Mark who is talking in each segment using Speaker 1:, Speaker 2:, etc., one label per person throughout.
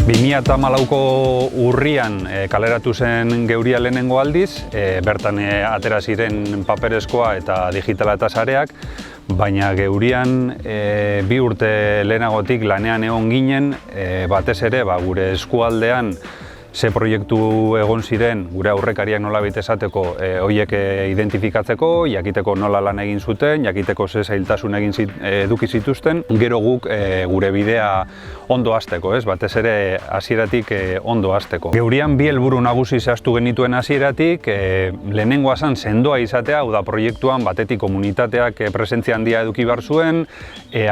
Speaker 1: 2014ko urrian kaleratu zen Geuria lehenengo aldiz, bertan atera ziren paperezkoa eta digitala eta sareak, baina Geurian 2 urte lehenagotik lanean egon ginen, batez ere gure eskualdean ze proiektu egon ziren gure aurrekariak nolabait esateko horiek identifikatzeko, jakiteko nola lan egin zuten, jakiteko ze zailtasun eduki zituzten, gero guk gure bidea ondo hasteko, batez ere hasieratik ondo hasteko. Geurian 2 helburu nagusi zehaztu genituen hasieratik, lehenengoa zen sendoa izatea, hau da proiektuan batetik komunitateak presentzia handia eduki behar zuen,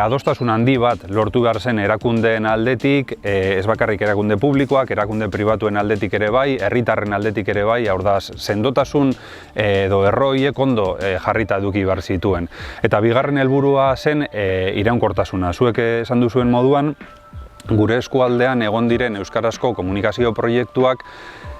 Speaker 1: adostasun handi bat lortu behar zen erakundeen aldetik, ez bakarrik erakunde publikoak, erakunde pribatuen aldetik ere bai, herritarren aldetik ere bai, hau da sendotasun edo erroiek ondo jarrita eduki behar zituen. Eta bigarren helburua zen iraunkortasuna. Zuek esan duzuen moduan, gure eskualdean egon diren euskarazko komunikazio proiektuek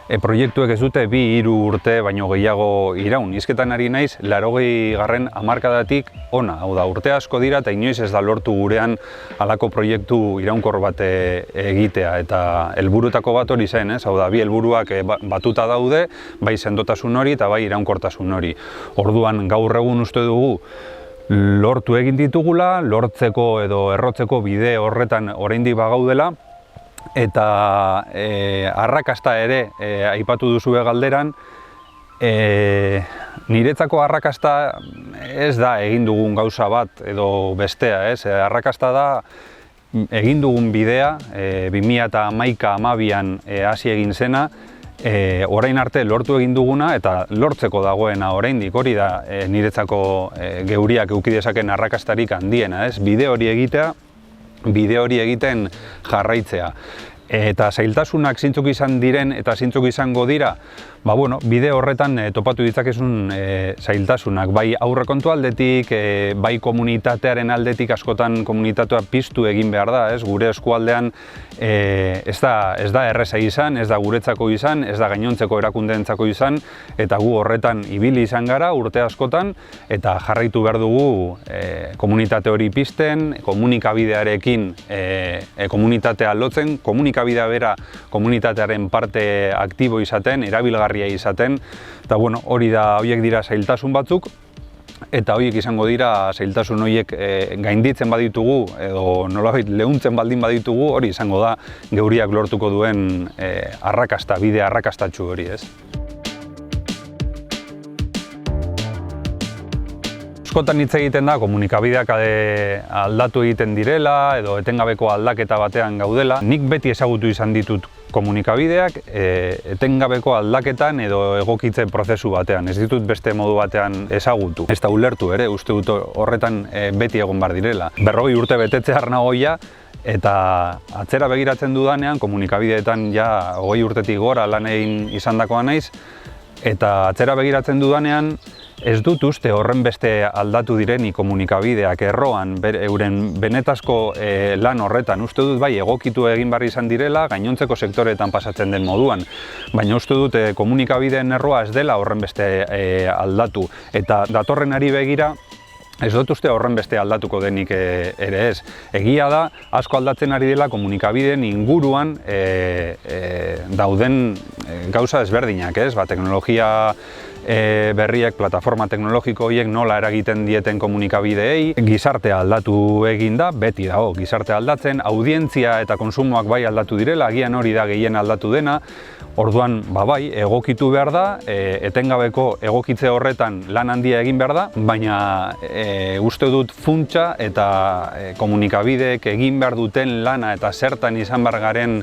Speaker 1: ez dute 2-3 urte baino gehiago iraun. Hizketan ari naiz 80. hamarkadatik ona, hau da urte asko dira eta inoiz ez da lortu gurean halako proiektu iraunkor bat egitea, eta helburutako bat hori zen, hau da 2 helburuak batuta daude, bai sendotasun hori eta bai iraunkortasun hori. Orduan gaur egun uste dugu lortu egin ditugula, lortzeko edo errotzeko bide horretan oraindik bagaudela, eta arrakasta ere aipatu duzue galderan, niretzako arrakasta ez da egin dugun gauza bat edo bestea, arrakasta da egin dugun bidea, 2011-2012an hasi egin zena, orain arte lortu egin duguna eta lortzeko dagoena oraindik, hori da niretzako Geuriak eduki dezaken arrakastarik handiena, bide hori egitea, bide hori egiten jarraitzea. Eta zailtasunak zeintzuk izan diren eta zeintzuk izango dira, bide horretan topatu ditzakezun zailtasunak, bai aurrekontu aldetik, bai komunitatearen aldetik, askotan komunitatea piztu egin behar da, gure eskualdean ez da erreza izan, ez da guretzako izan, ez da gainontzeko erakundeentzako izan, eta gu horretan ibili izan gara urte askotan, eta jarraitu behar dugu komunitate hori pizten, komunikabidearekin komunitatea lotzen, komunikabidea bera komunitatearen parte aktibo izaten, erabilgarria izaten, eta hori da, horiek dira zailtasun batzuk, eta horiek izango dira zailtasun horiek gainditzen baditugu, edo nolabait leuntzen baldin baditugu, hori izango da Geuriak lortuko duen arrakasta, bide arrakastatsu hori, Askotan hitz egiten da komunikabideak aldatu egiten direla edo etengabeko aldaketa batean gaudela. Nik beti ezagutu izan ditut komunikabideak etengabeko aldaketan edo egokitze prozesu batean. Ez ditut beste modu batean ezagutu. Ez da ulertu ere, uste dut horretan beti egon bar direla. 40 urte betetzear nagoia, eta atzera begiratzen dudanean, komunikabideetan ja 20 urtetik gora lan egin izandakoa naiz, eta atzera begiratzen dudanean, ez dut uste horren beste aldatu direni komunikabideak erroan, euren benetazko lan horretan. Uste dut bai egokitu egin behar izan direla, gainontzeko sektoreetan pasatzen den moduan. Baina uste dut komunikabideen erroa ez dela horren beste aldatu. Eta datorrenari begira, ez dut uste horren beste aldatuko denik ere ez. Egia da, asko aldatzen ari dela komunikabideen inguruan dauden gauza ezberdinak, teknologia berriek, plataforma teknologiko horiek nola eragiten dieten komunikabideei, gizartea aldatu egin da, beti dago gizartea aldatzen, audientzia eta konsumoak bai aldatu direla, agian hori da gehien aldatu dena, orduan bai, egokitu behar da, etengabeko egokitze horretan lan handia egin behar da, baina uste dut funtsa eta komunikabideek egin behar duten lana eta zertan izan behar garen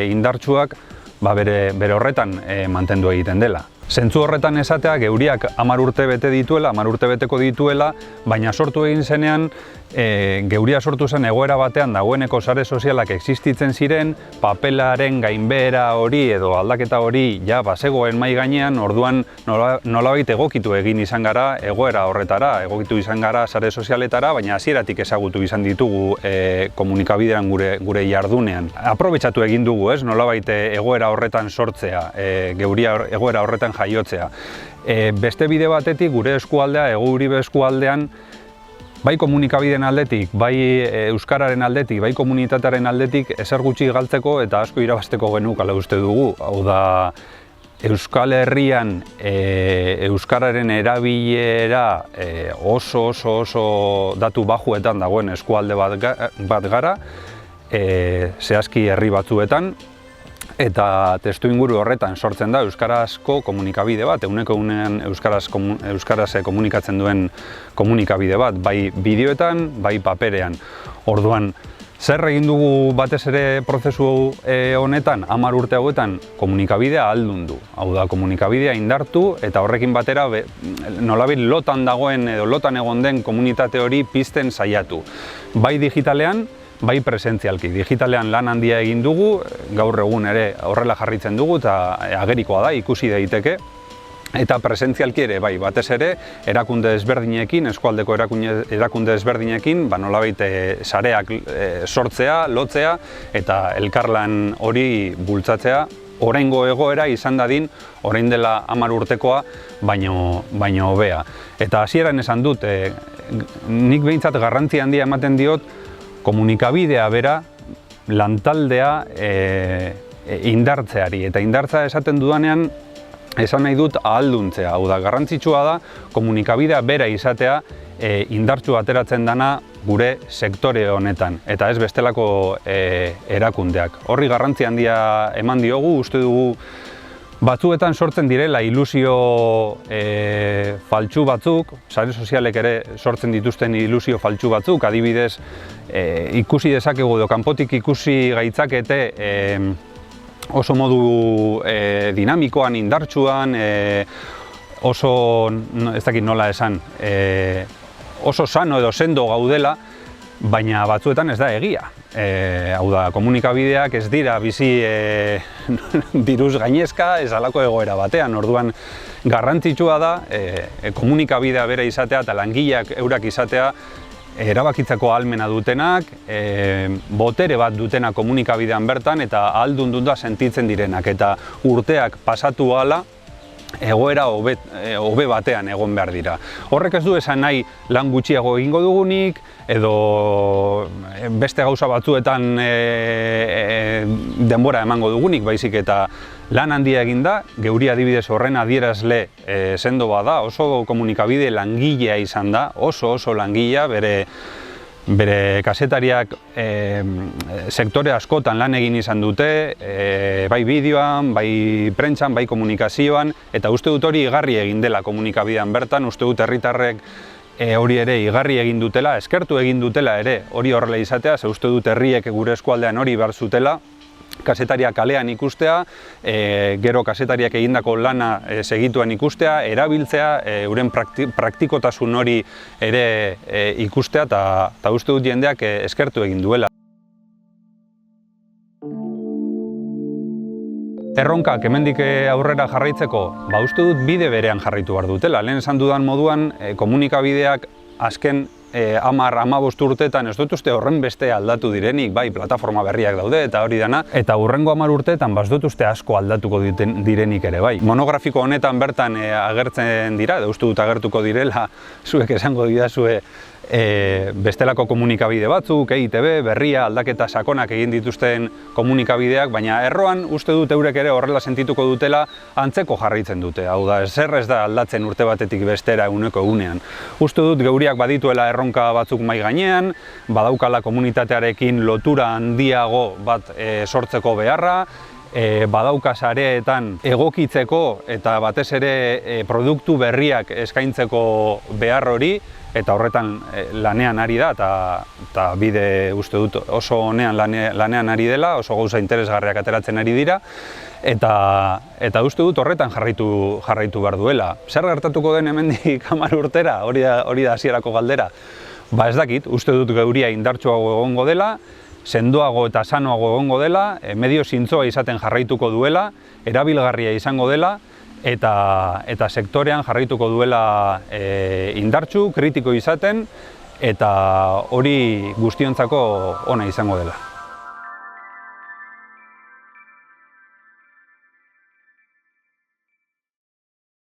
Speaker 1: indartsuak bere horretan mantendu egiten dela. Zentzu horretan esatea, Geuriak 10 urte bete dituela, 10 urte beteko dituela, baina sortu egin zenean, Geuria sortu zen egoera batean dagoeneko sare sozialak existitzen ziren, papelaren gainbehera hori edo aldaketa hori ja bazegoen mahai gainean, orduan nolabait egokitu egin izan gara egoera horretara, egokitu izan gara sare sozialetara, baina hasieratik ezagutu izan ditugu komunikabidean gure jardunean. Aprobetxatu egin dugu, nolabait egoera horretan sortzea, Geuria egoera horretan jaiotzea. Beste bide batetik gure eskualdea, Ego Uribe eskualdean, Bai komunikabideen aldetik, bai euskararen aldetik, bai komunitatearen aldetik ezer gutxi galtzeko eta asko irabazteko genuke uste dugu. Hau da, Euskal Herrian euskararen erabilera oso datu bajuetan dagoen eskualde bat gara, zehazki herri batzuetan, eta testuinguru horretan sortzen da euskarazko komunikabide bat, eguneko egunean euskaraz komunikatzen duen komunikabide bat, bai bideoetan, bai paperean. Orduan, zer egin dugu batez ere prozesu honetan, 10 urte hauetan, komunikabidea ahaldundu. Hau da, komunikabidea indartu eta horrekin batera nolabait lotan dagoen edo lotan egon den komunitate hori pizten saiatu. Bai digitalean, bai presentzialki. Digitalean lan handia egin dugu, gaur egun ere horrela jarritzen dugu eta agerikoa da, ikusi daiteke. Eta presentzialki ere, bai, batez ere, erakunde ezberdinekin, eskualdeko erakunde ezberdinekin, nolabait sareak sortzea, lotzea eta elkarlan hori bultzatzea, oraingo egoera izan dadin, orain dela 10 urtekoa, baino hobea. Eta hasieran esan dut, nik behintzat garrantzi handia ematen diot, komunikabidea bera, lantaldea indartzeari. Eta indartzea esaten dudanean, esan nahi dut ahalduntzea. Hau da, garrantzitsua da, komunikabidea bera izatea indartsu ateratzen dana gure sektore honetan. Eta ez bestelako erakundeak. Horri garrantzi handia eman diogu, uste dugu batzuetan sortzen direla ilusio faltsu batzuk, sare sozialek ere sortzen dituzten ilusio faltsu batzuk, adibidez ikusi dezakegu edo kanpotik ikusi gaitzakete oso modu dinamikoan, indartsuan, oso, ez dakit nola esan, oso sano edo sendo gaudela, baina batzuetan ez da egia. Hau da, komunikabideak ez dira bizi diruz gainezka, ez halako egoera batean. Orduan, garrantzitsua da komunikabidea bera izatea eta langileak eurak izatea erabakitzeko ahalmena dutenak, botere bat dutenak komunikabidean bertan eta ahaldunduta sentitzen direnak. Eta urteak pasatu ahala, egoera hobe batean egon behar dira. Horrek ez du esan nahi lan gutxiago egingo dugunik, edo beste gauza batzuetan denbora emango dugunik, baizik eta lan handia egin da, geuri adibidez horren adierazle sendo bada, oso komunikabide langilea izan da, oso langilea, bere kazetariak sektore askotan lan egin izan dute, bai bideoan, bai prentsan, bai komunikazioan, eta uste dut hori igarri egin dela komunikabidean bertan, uste dut herritarrek hori ere igarri egin dutela, eskertu egin dutela ere hori horrela izatea, ze uste dut herriek gure eskualdean hori behar zutela, kazetariak kalean ikustea, gero kazetariak egindako lana segituan ikustea, erabiltzea, euren praktikotasun hori ere ikustea, eta uste dut jendeak eskertu egin duela. Erronkak hemendik aurrera jarraitzeko, uste dut bide berean jarraitu behar dutela. Lehen esan dudan moduan, komunikabideak azken 10-15 urteetan ez dut uste horren beste aldatu direnik, bai, plataforma berriak daude eta hori dana, eta hurrengo 10 urteetan ez dut uste asko aldatuko direnik ere, bai. Monografiko honetan bertan agertzen dira, edo uste dut agertuko direla, zuek esango didazue bestelako komunikabide batzuk, EITB, berria, aldaketa sakonak egin dituzten komunikabideak, baina erroan uste dut eurek ere horrela sentituko dutela antzeko jarraitzen dute. Hau da, zer ez da aldatzen urte batetik bestera eguneko egunean. Uste dut geuriak badituela erronka batzuk mai gainean, badaukala komunitatearekin lotura handiago bat sortzeko beharra, badauka sareetan egokitzeko eta batez ere produktu berriak eskaintzeko behar hori, eta horretan lanean ari da, eta bide uste dut oso honean lanean ari dela, oso gauza interesgarriak ateratzen ari dira, eta uste dut horretan jarraitu behar duela. Zer gertatuko den hemendik 10 urtera, hori da hasierako galdera? Ez dakit, uste dut geuria indartsuago egongo dela, sendoago eta sanoago egongo dela, medio zintzoa izaten jarraituko duela, erabilgarria izango dela, eta sektorean jarraituko duela indartsu, kritiko izaten, eta hori guztiontzako ona izango dela.